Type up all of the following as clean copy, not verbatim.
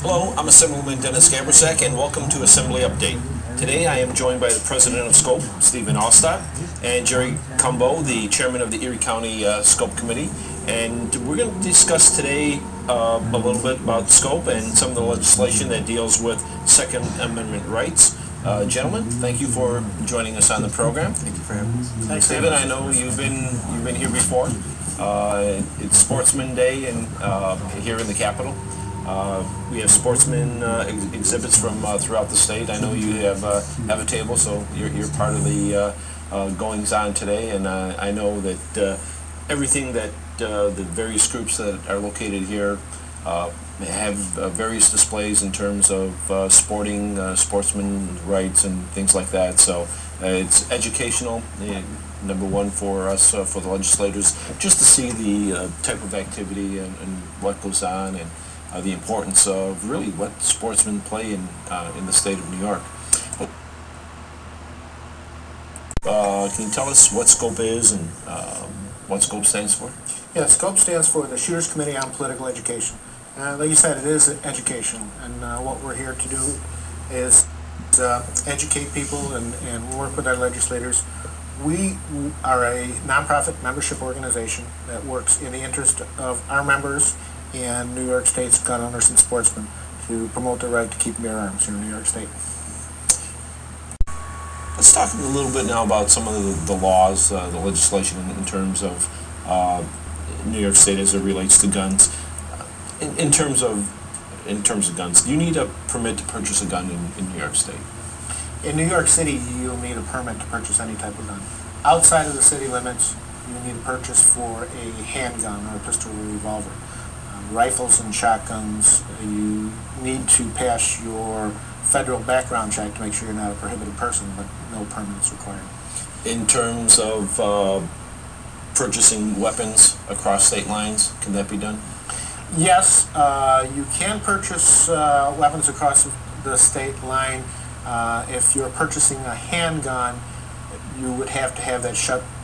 Hello, I'm Assemblyman Dennis Gabryszak, and welcome to Assembly Update. Today I am joined by the President of SCOPE, Stephen Allstott, and Jerry Cumbo, the Chairman of the Erie County SCOPE Committee. And we're going to discuss today a little bit about SCOPE and some of the legislation that deals with Second Amendment rights. Gentlemen, thank you for joining us on the program. Thank you for having us. Thanks, Stephen. I know you've been here before. It's Sportsman Day here in the Capitol. We have sportsman exhibits from throughout the state. I know you have a table, so you're part of the goings-on today, and I know that everything that the various groups that are located here have various displays in terms of sportsman rights and things like that. So it's educational, number one for us, for the legislators, just to see the type of activity and what goes on, and the importance of really what sportsmen play in the state of New York. Can you tell us what SCOPE is and what SCOPE stands for? Yeah, SCOPE stands for the Shooters Committee on Political Education. Like you said, it is education, and what we're here to do is educate people and work with our legislators. We are a nonprofit membership organization that works in the interest of our members and New York State's gun owners and sportsmen to promote the right to keep and bear arms here in New York State. Let's talk a little bit now about some of the laws, the legislation in terms of New York State as it relates to guns. In terms of guns, do you need a permit to purchase a gun in New York State? In New York City, you'll need a permit to purchase any type of gun. Outside of the city limits, you need a purchase for a handgun or a pistol or revolver. Rifles and shotguns, you need to pass your federal background check to make sure you're not a prohibited person, but no permit is required. In terms of purchasing weapons across state lines, can that be done? Yes, you can purchase weapons across the state line. If you're purchasing a handgun, you would have to have that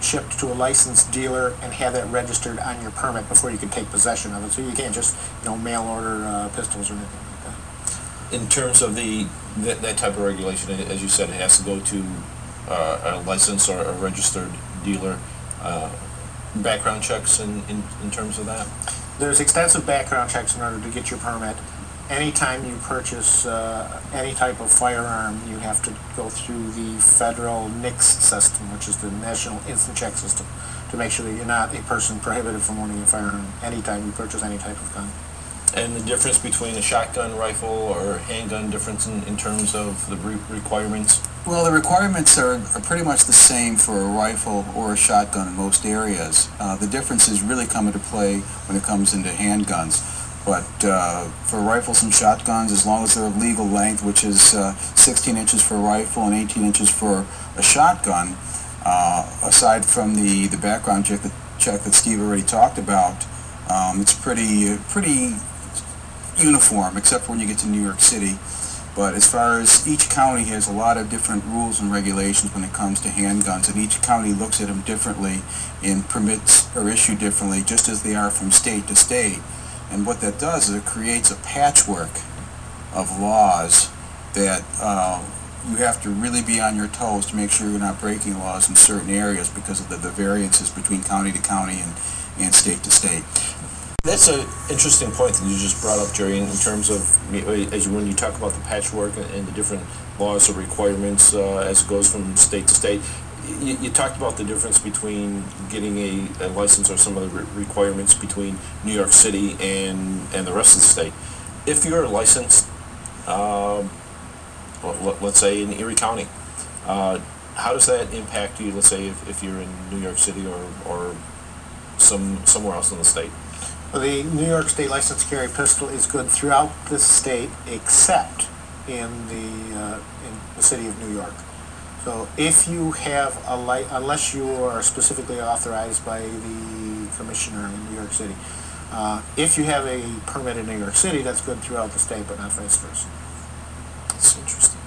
shipped to a licensed dealer and have that registered on your permit before you can take possession of it. So you can't just, mail order pistols or anything like that. In terms of that type of regulation, as you said, it has to go to a licensed or a registered dealer. Background checks in terms of that? There's extensive background checks in order to get your permit. Anytime you purchase any type of firearm, you have to go through the federal NICS system, which is the National Instant Check System, to make sure that you're not a person prohibited from owning a firearm anytime you purchase any type of gun. And the difference between a shotgun, rifle, or handgun difference in terms of the requirements? Well, the requirements are pretty much the same for a rifle or a shotgun in most areas. The differences really come into play when it comes into handguns. But for rifles and shotguns, as long as they're of legal length, which is 16 inches for a rifle and 18 inches for a shotgun, aside from the background check that Steve already talked about, it's pretty uniform, except for when you get to New York City. But as far as each county has a lot of different rules and regulations when it comes to handguns, and each county looks at them differently and permits or issue differently, just as they are from state to state. And what that does is it creates a patchwork of laws that you have to really be on your toes to make sure you're not breaking laws in certain areas because of the variances between county to county and state to state. That's an interesting point that you just brought up, Jerry, in terms of when you talk about the patchwork and the different laws or requirements as it goes from state to state. You talked about the difference between getting a license or some of the requirements between New York City and the rest of the state. If you're licensed, let's say in Erie County, how does that impact you, let's say if you're in New York City or somewhere else in the state? Well, the New York State license to carry pistol is good throughout the state except in the city of New York. So if you have unless you are specifically authorized by the commissioner in New York City, if you have a permit in New York City, that's good throughout the state, but not vice versa. That's interesting.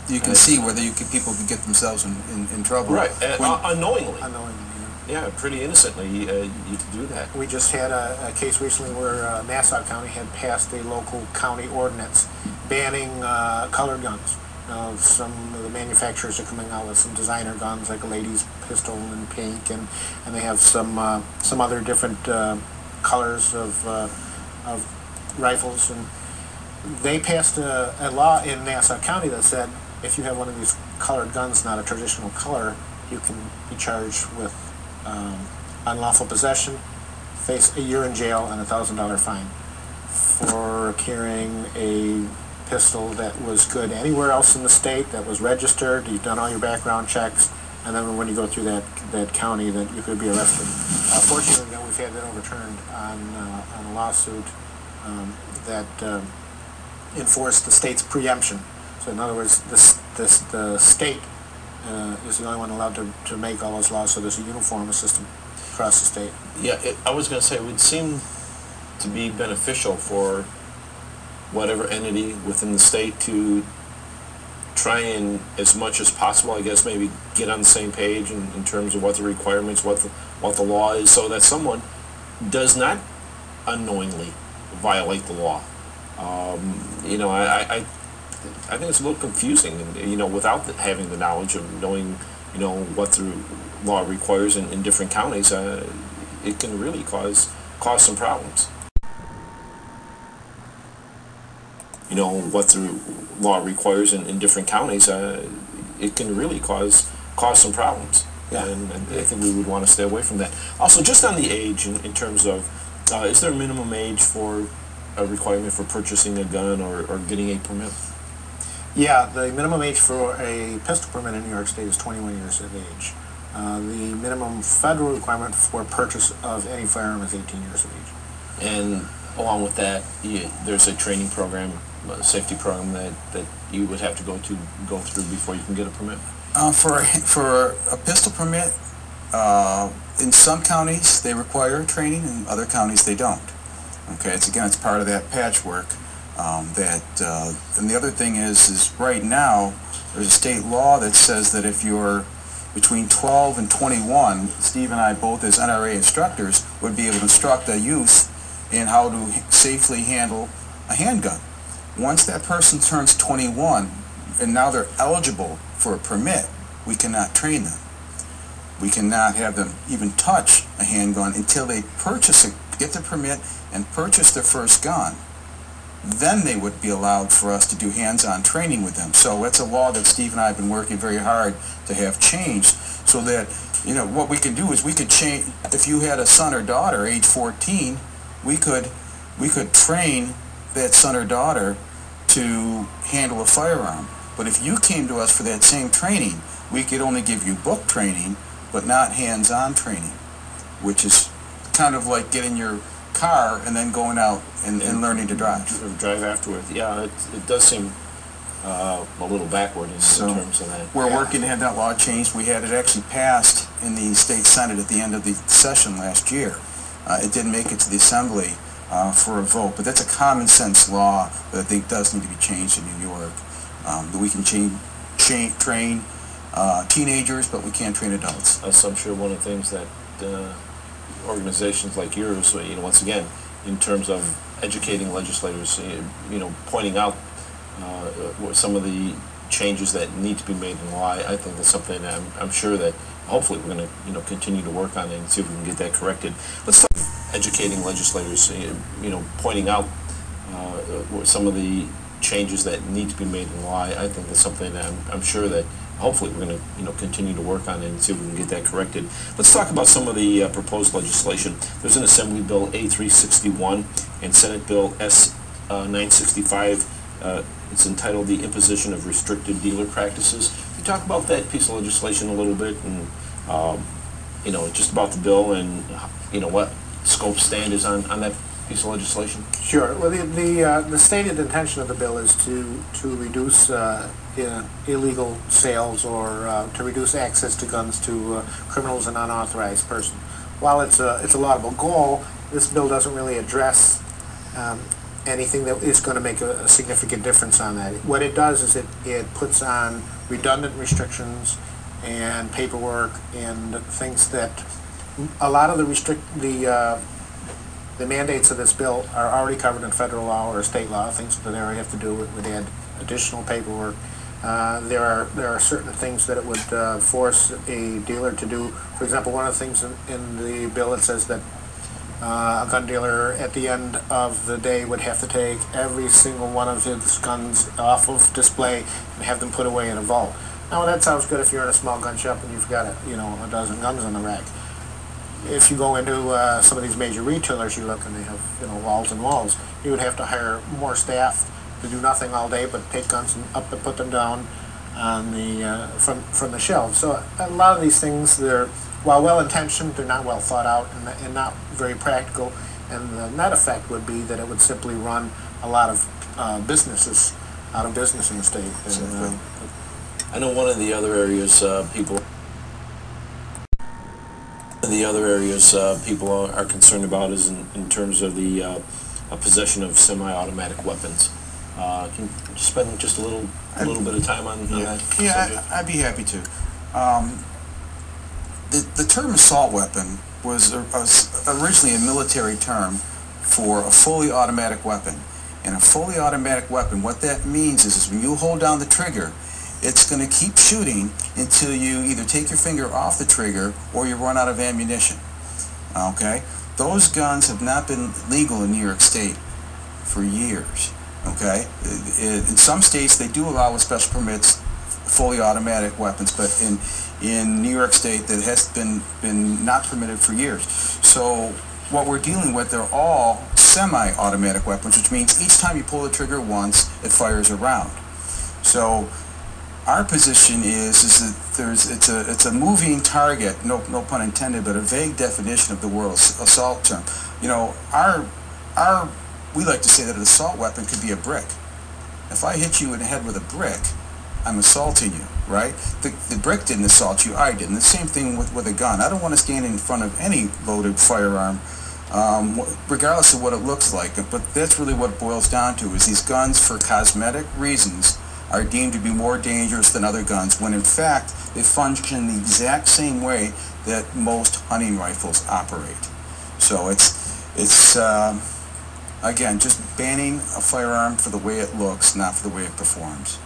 You can see whether people can get themselves in trouble. Right, unknowingly. Unknowingly, yeah. Yeah, pretty innocently you do that. We just had a case recently where Nassau County had passed a local county ordinance banning colored guns. Some of the manufacturers are coming out with some designer guns, like a lady's pistol in pink, and they have some other different colors of rifles. And they passed a law in Nassau County that said if you have one of these colored guns, not a traditional color, you can be charged with unlawful possession, face a year in jail, and $1,000 fine for carrying a pistol that was good anywhere else in the state, that was registered, you've done all your background checks, and then when you go through that county, that you could be arrested. Fortunately, we've had that overturned on a lawsuit that enforced the state's preemption. So in other words, the state is the only one allowed to make all those laws, so there's a uniform system across the state. Yeah, I was going to say, it would seem to be beneficial for whatever entity within the state to try and, as much as possible, I guess, maybe get on the same page in terms of what the requirements, what the law is, so that someone does not unknowingly violate the law. You know, I think it's a little confusing, you know, without having the knowledge of knowing, you know, what the law requires in different counties. It can really cause some problems. You know, what the law requires in different counties, it can really cause some problems. Yeah. And I think we would want to stay away from that. Also, just on the age, in terms of, is there a minimum age for a requirement for purchasing a gun or getting a permit? Yeah, the minimum age for a pistol permit in New York State is 21 years of age. The minimum federal requirement for purchase of any firearm is 18 years of age. And along with that, there's a training program, a safety program that you would have to go through before you can get a permit? For a pistol permit, in some counties they require training, in other counties they don't. Okay, it's part of that patchwork. And the other thing is right now there's a state law that says that if you're between 12 and 21, Steve and I both as NRA instructors would be able to instruct a youth in how to safely handle a handgun. Once that person turns 21 and now they're eligible for a permit, we cannot train them. We cannot have them even touch a handgun until they get the permit and purchase their first gun. Then they would be allowed for us to do hands-on training with them. So that's a law that Steve and I have been working very hard to have changed, so that, you know, what we can do is we could change. If you had a son or daughter age 14, we could train that son or daughter to handle a firearm. But if you came to us for that same training, we could only give you book training, but not hands-on training, which is kind of like getting your car and then going out and learning to drive. Drive afterwards. Yeah, it does seem a little backward in terms of that. We're working to have that law changed. We had it actually passed in the state senate at the end of the session last year. It didn't make it to the assembly for a vote, but that's a common sense law that I think does need to be changed in New York. That we can train teenagers, but we can't train adults. I'm sure one of the things that organizations like yours, you know, once again, in terms of educating legislators, you know, pointing out some of the changes that need to be made in law, I think that's something that I'm sure that hopefully we're going to, you know, continue to work on it and see if we can get that corrected. Let's talk about educating legislators, you know, pointing out some of the changes that need to be made in law. I think that's something that I'm sure that hopefully we're going to, you know, continue to work on it and see if we can get that corrected. Let's talk about some of the proposed legislation. There's an Assembly Bill A361 and Senate Bill S965. It's entitled The Imposition of Restricted Dealer Practices. Can you talk about that piece of legislation a little bit, and you know, just about the bill and you know what scope stand is on that piece of legislation? Sure. Well, the stated intention of the bill is to reduce illegal sales or to reduce access to guns to criminals and unauthorized persons. While it's a laudable goal, this bill doesn't really address anything that is going to make a significant difference on that. What it does is it puts on redundant restrictions and paperwork and things that a lot of the mandates of this bill are already covered in federal law or state law, things that they already have to do would add additional paperwork. There are certain things that it would force a dealer to do. For example, one of the things in the bill, it says that a gun dealer at the end of the day would have to take every single one of his guns off of display and have them put away in a vault. Now that sounds good if you're in a small gun shop and you've got a dozen guns on the rack. If you go into some of these major retailers, you look and they have walls and walls. You would have to hire more staff to do nothing all day but take guns and up and put them down on the from the shelves. So a lot of these things, while well-intentioned, they're not well thought out and not very practical. And the net effect would be that it would simply run a lot of businesses out of business in the state. And, I know one of the other areas people are concerned about is in terms of the possession of semi-automatic weapons. Can you spend just a little bit of time on that subject? Yeah, I'd be happy to. The term assault weapon was originally a military term for a fully automatic weapon. And a fully automatic weapon, what that means is when you hold down the trigger, it's going to keep shooting until you either take your finger off the trigger or you run out of ammunition. Okay? Those guns have not been legal in New York State for years. Okay? In some states they do allow with special permits fully automatic weapons, but in New York State that has been not permitted for years. So what we're dealing with, they're all semi-automatic weapons, which means each time you pull the trigger once, it fires a round. So our position is that it's a moving target, no pun intended, but a vague definition of the word assault term. We like to say that an assault weapon could be a brick. If I hit you in the head with a brick, I'm assaulting you, right? The brick didn't assault you, I did. And the same thing with a gun. I don't want to stand in front of any loaded firearm, regardless of what it looks like. But that's really what it boils down to, is these guns, for cosmetic reasons, are deemed to be more dangerous than other guns, when in fact they function the exact same way that most hunting rifles operate. So it's again, just banning a firearm for the way it looks, not for the way it performs.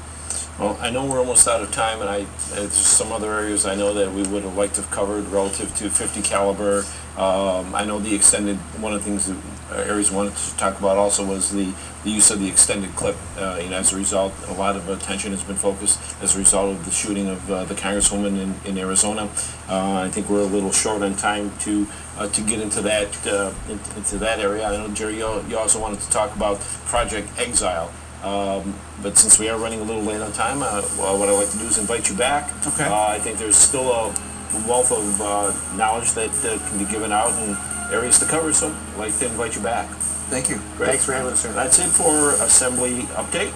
Well, I know we're almost out of time, and there's some other areas I know that we would have liked to have covered relative to 50 caliber. I know the extended, one of the things areas we wanted to talk about also was the use of the extended clip. As a result, a lot of attention has been focused as a result of the shooting of the Congresswoman in Arizona. I think we're a little short on time to get into that area. I know, Jerry, you also wanted to talk about Project Exile. But since we are running a little late on time, what I'd like to do is invite you back. Okay. I think there's still a wealth of knowledge that can be given out and areas to cover, so I'd like to invite you back. Thank you. Great. Thanks for having us, sir. That's it for Assembly Update.